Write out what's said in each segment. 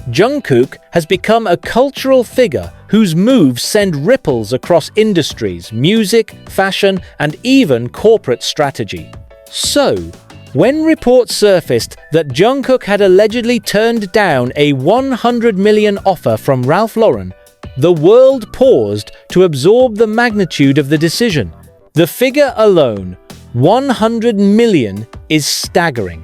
Jungkook has become a cultural figure whose moves send ripples across industries, music, fashion, and even corporate strategy. So, when reports surfaced that Jungkook had allegedly turned down a $100 million offer from Ralph Lauren, the world paused to absorb the magnitude of the decision. The figure alone, $100 million, is staggering.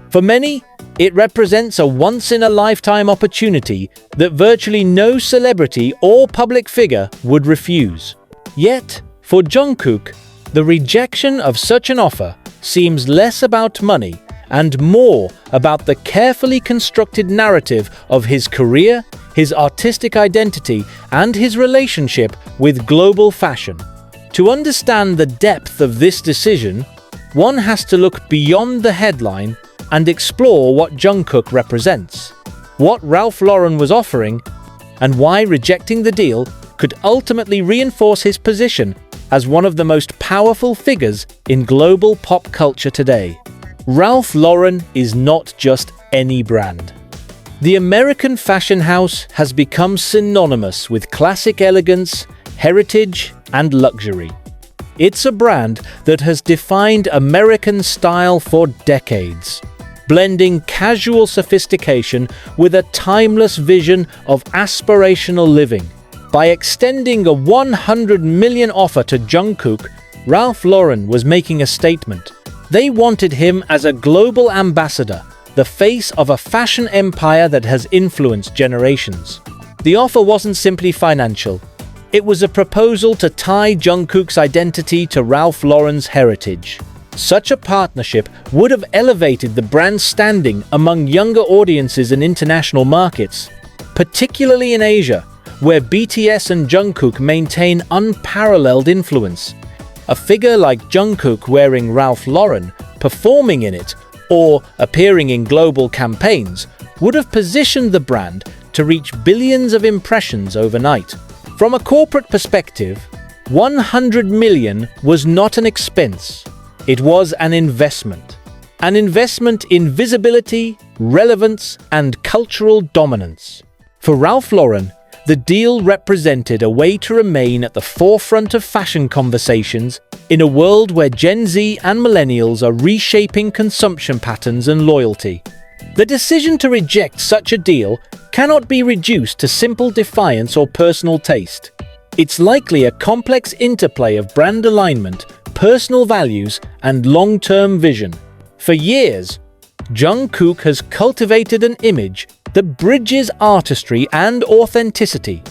For many, it represents a once-in-a-lifetime opportunity that virtually no celebrity or public figure would refuse. Yet, for Jungkook, the rejection of such an offer seems less about money and more about the carefully constructed narrative of his career, his artistic identity, and his relationship with global fashion. To understand the depth of this decision, one has to look beyond the headline and explore what Jungkook represents, what Ralph Lauren was offering, and why rejecting the deal could ultimately reinforce his position as one of the most powerful figures in global pop culture today. Ralph Lauren is not just any brand. The American fashion house has become synonymous with classic elegance, heritage, and luxury. It's a brand that has defined American style for decades, blending casual sophistication with a timeless vision of aspirational living. By extending a $100 million offer to Jungkook, Ralph Lauren was making a statement. They wanted him as a global ambassador, the face of a fashion empire that has influenced generations. The offer wasn't simply financial. It was a proposal to tie Jungkook's identity to Ralph Lauren's heritage. Such a partnership would have elevated the brand's standing among younger audiences in international markets, particularly in Asia, where BTS and Jungkook maintain unparalleled influence. A figure like Jungkook wearing Ralph Lauren, performing in it, or appearing in global campaigns would have positioned the brand to reach billions of impressions overnight. From a corporate perspective, $100 million was not an expense. It was an investment. An investment in visibility, relevance, and cultural dominance. For Ralph Lauren, the deal represented a way to remain at the forefront of fashion conversations in a world where Gen Z and millennials are reshaping consumption patterns and loyalty. The decision to reject such a deal cannot be reduced to simple defiance or personal taste. It's likely a complex interplay of brand alignment, personal values, and long-term vision. For years, Jungkook has cultivated an image that bridges artistry and authenticity.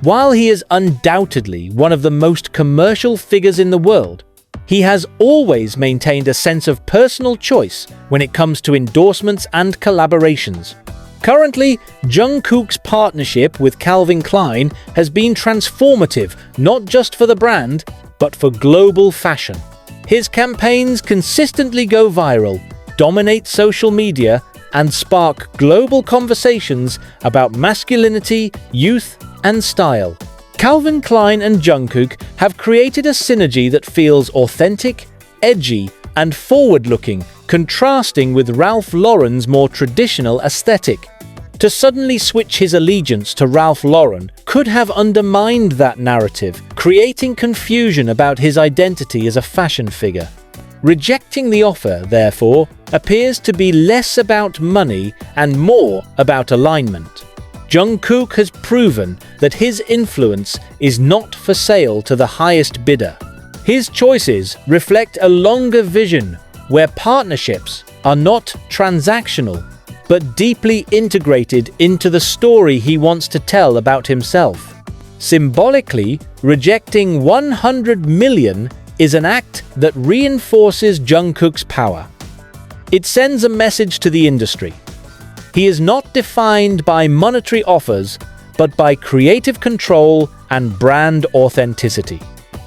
While he is undoubtedly one of the most commercial figures in the world, he has always maintained a sense of personal choice when it comes to endorsements and collaborations. Currently, Jungkook's partnership with Calvin Klein has been transformative not just for the brand, but for global fashion. His campaigns consistently go viral, dominate social media, and spark global conversations about masculinity, youth, and style. Calvin Klein and Jungkook have created a synergy that feels authentic, edgy, and forward-looking, contrasting with Ralph Lauren's more traditional aesthetic. To suddenly switch his allegiance to Ralph Lauren could have undermined that narrative, creating confusion about his identity as a fashion figure. Rejecting the offer, therefore, appears to be less about money and more about alignment. Jungkook has proven that his influence is not for sale to the highest bidder. His choices reflect a longer vision where partnerships are not transactional, but deeply integrated into the story he wants to tell about himself. Symbolically, rejecting $100 million is an act that reinforces Jungkook's power. It sends a message to the industry. He is not defined by monetary offers, but by creative control and brand authenticity.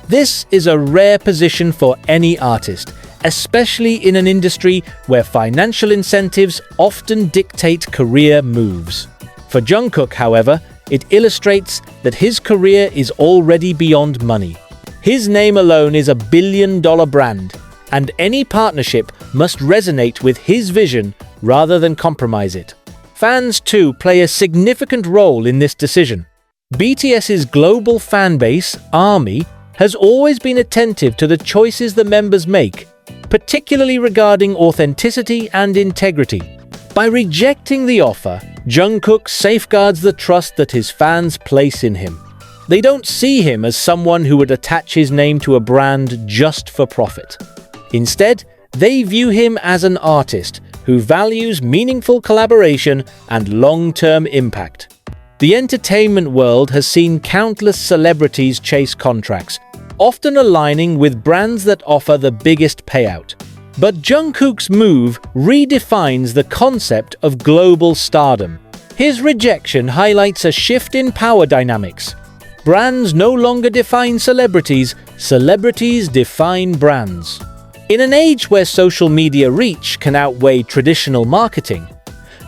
This is a rare position for any artist, especially in an industry where financial incentives often dictate career moves. For Jungkook, however, it illustrates that his career is already beyond money. His name alone is a billion-dollar brand, and any partnership must resonate with his vision rather than compromise it. Fans too play a significant role in this decision. BTS's global fanbase, ARMY, has always been attentive to the choices the members make, particularly regarding authenticity and integrity. By rejecting the offer, Jungkook safeguards the trust that his fans place in him. They don't see him as someone who would attach his name to a brand just for profit. Instead, they view him as an artist who values meaningful collaboration and long-term impact. The entertainment world has seen countless celebrities chase contracts, often aligning with brands that offer the biggest payout. But Jungkook's move redefines the concept of global stardom. His rejection highlights a shift in power dynamics. Brands no longer define celebrities, celebrities define brands. In an age where social media reach can outweigh traditional marketing,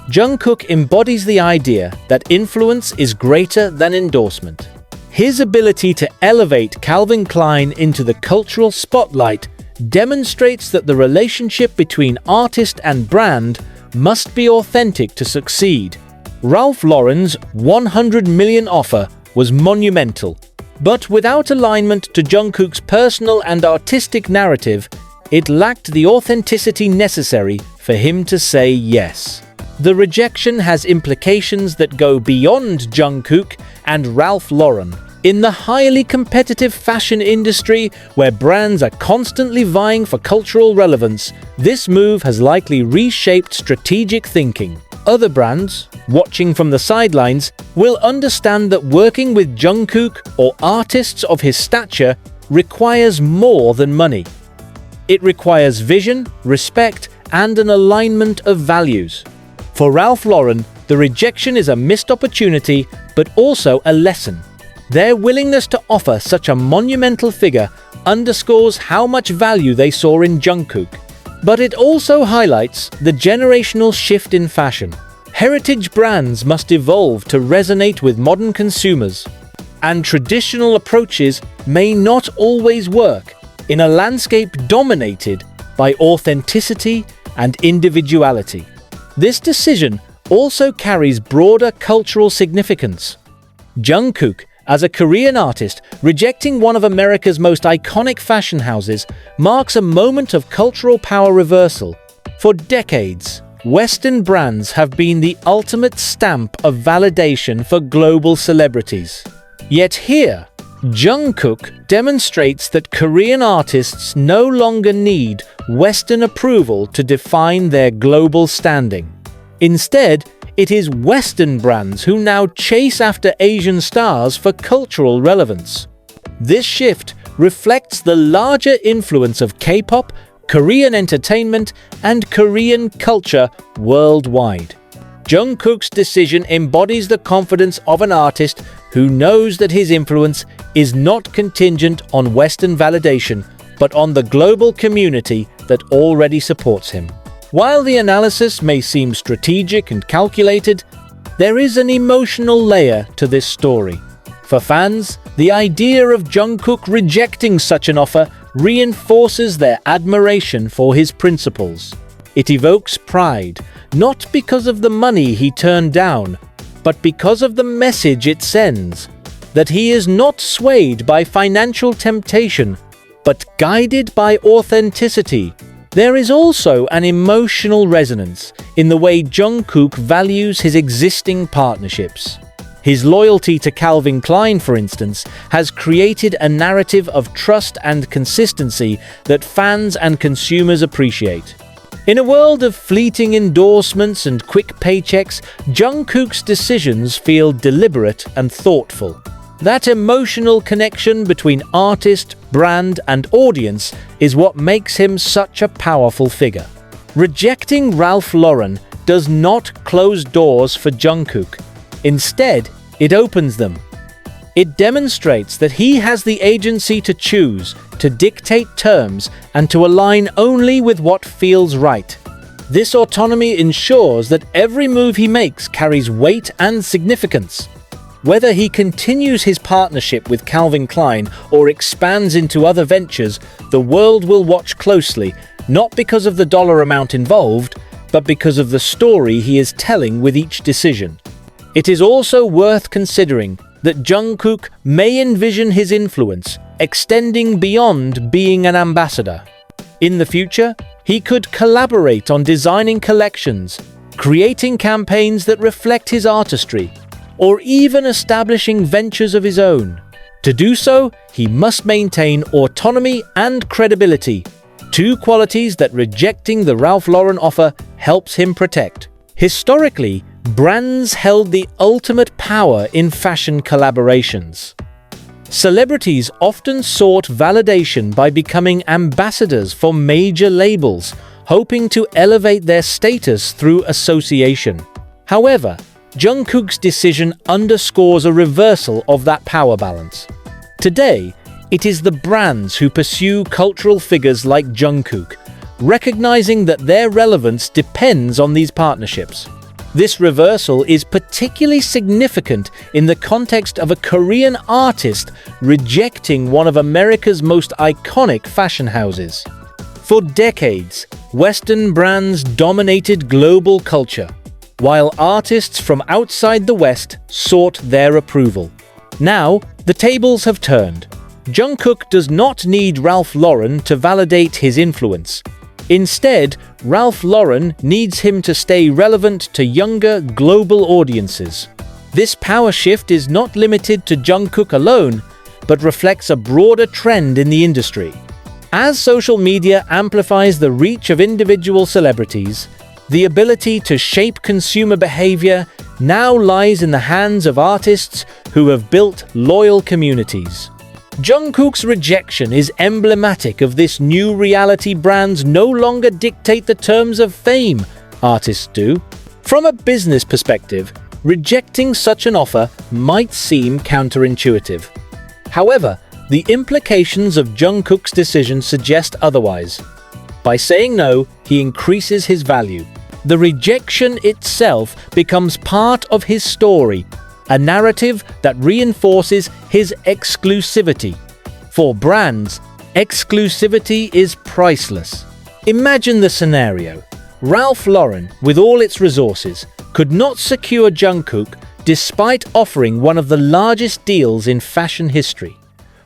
Jungkook embodies the idea that influence is greater than endorsement. His ability to elevate Calvin Klein into the cultural spotlight demonstrates that the relationship between artist and brand must be authentic to succeed. Ralph Lauren's $100 million offer was monumental, but without alignment to Jungkook's personal and artistic narrative, it lacked the authenticity necessary for him to say yes. The rejection has implications that go beyond Jungkook and Ralph Lauren. In the highly competitive fashion industry, where brands are constantly vying for cultural relevance, this move has likely reshaped strategic thinking. Other brands, watching from the sidelines, will understand that working with Jungkook or artists of his stature requires more than money. It requires vision, respect, and an alignment of values. For Ralph Lauren, the rejection is a missed opportunity, but also a lesson. Their willingness to offer such a monumental figure underscores how much value they saw in Jungkook. But it also highlights the generational shift in fashion. Heritage brands must evolve to resonate with modern consumers, and traditional approaches may not always work in a landscape dominated by authenticity and individuality. This decision also carries broader cultural significance. Jungkook, as a Korean artist, rejecting one of America's most iconic fashion houses marks a moment of cultural power reversal. For decades, Western brands have been the ultimate stamp of validation for global celebrities. Yet here, Jungkook demonstrates that Korean artists no longer need Western approval to define their global standing. Instead, it is Western brands who now chase after Asian stars for cultural relevance. This shift reflects the larger influence of K-pop, Korean entertainment, and Korean culture worldwide. Jungkook's decision embodies the confidence of an artist who knows that his influence is not contingent on Western validation, but on the global community that already supports him. While the analysis may seem strategic and calculated, there is an emotional layer to this story. For fans, the idea of Jungkook rejecting such an offer reinforces their admiration for his principles. It evokes pride, not because of the money he turned down, but because of the message it sends, that he is not swayed by financial temptation, but guided by authenticity. There is also an emotional resonance in the way Jungkook values his existing partnerships. His loyalty to Calvin Klein, for instance, has created a narrative of trust and consistency that fans and consumers appreciate. In a world of fleeting endorsements and quick paychecks, Jungkook's decisions feel deliberate and thoughtful. That emotional connection between artist, brand, and audience is what makes him such a powerful figure. Rejecting Ralph Lauren does not close doors for Jungkook. Instead, it opens them. It demonstrates that he has the agency to choose, to dictate terms, and to align only with what feels right. This autonomy ensures that every move he makes carries weight and significance. Whether he continues his partnership with Calvin Klein or expands into other ventures, the world will watch closely, not because of the dollar amount involved, but because of the story he is telling with each decision. It is also worth considering that Jungkook may envision his influence extending beyond being an ambassador. In the future, he could collaborate on designing collections, creating campaigns that reflect his artistry, or even establishing ventures of his own. To do so, he must maintain autonomy and credibility, two qualities that rejecting the Ralph Lauren offer helps him protect. Historically, brands held the ultimate power in fashion collaborations. Celebrities often sought validation by becoming ambassadors for major labels, hoping to elevate their status through association. However, Jungkook's decision underscores a reversal of that power balance. Today, it is the brands who pursue cultural figures like Jungkook, recognizing that their relevance depends on these partnerships. This reversal is particularly significant in the context of a Korean artist rejecting one of America's most iconic fashion houses. For decades, Western brands dominated global culture, while artists from outside the West sought their approval. Now, the tables have turned. Jungkook does not need Ralph Lauren to validate his influence. Instead, Ralph Lauren needs him to stay relevant to younger, global audiences. This power shift is not limited to Jungkook alone, but reflects a broader trend in the industry. As social media amplifies the reach of individual celebrities, the ability to shape consumer behavior now lies in the hands of artists who have built loyal communities. Jungkook's rejection is emblematic of this new reality. Brands no longer dictate the terms of fame, artists do. From a business perspective, rejecting such an offer might seem counterintuitive. However, the implications of Jungkook's decision suggest otherwise. By saying no, he increases his value. The rejection itself becomes part of his story, a narrative that reinforces his exclusivity. For brands, exclusivity is priceless. Imagine the scenario. Ralph Lauren, with all its resources, could not secure Jungkook despite offering one of the largest deals in fashion history.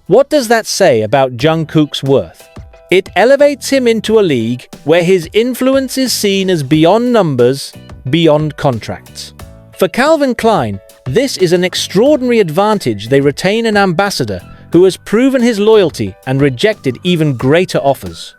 What does that say about Jungkook's worth? It elevates him into a league where his influence is seen as beyond numbers, beyond contracts. For Calvin Klein, this is an extraordinary advantage. They retain an ambassador who has proven his loyalty and rejected even greater offers.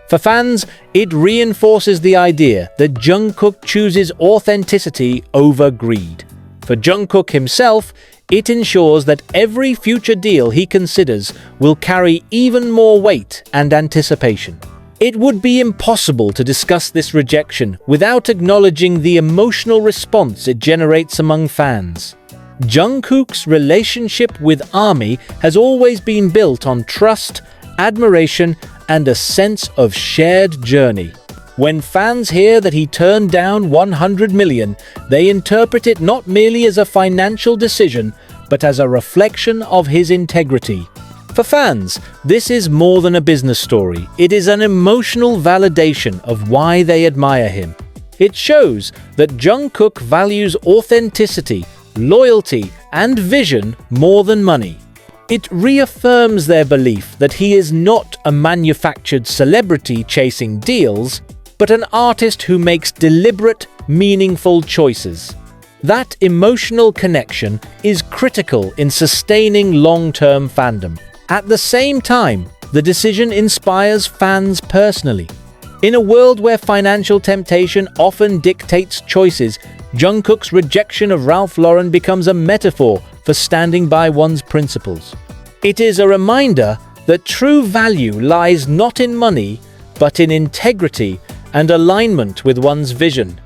For fans, it reinforces the idea that Jungkook chooses authenticity over greed. For Jungkook himself, it ensures that every future deal he considers will carry even more weight and anticipation. It would be impossible to discuss this rejection without acknowledging the emotional response it generates among fans. Jungkook's relationship with ARMY has always been built on trust, admiration, and a sense of shared journey. When fans hear that he turned down 100 million, they interpret it not merely as a financial decision, but as a reflection of his integrity. For fans, this is more than a business story. It is an emotional validation of why they admire him. It shows that Jungkook values authenticity, loyalty, and vision more than money. It reaffirms their belief that he is not a manufactured celebrity chasing deals, but an artist who makes deliberate, meaningful choices. That emotional connection is critical in sustaining long-term fandom. At the same time, the decision inspires fans personally. In a world where financial temptation often dictates choices, Jungkook's rejection of Ralph Lauren becomes a metaphor for standing by one's principles. It is a reminder that true value lies not in money, but in integrity and alignment with one's vision.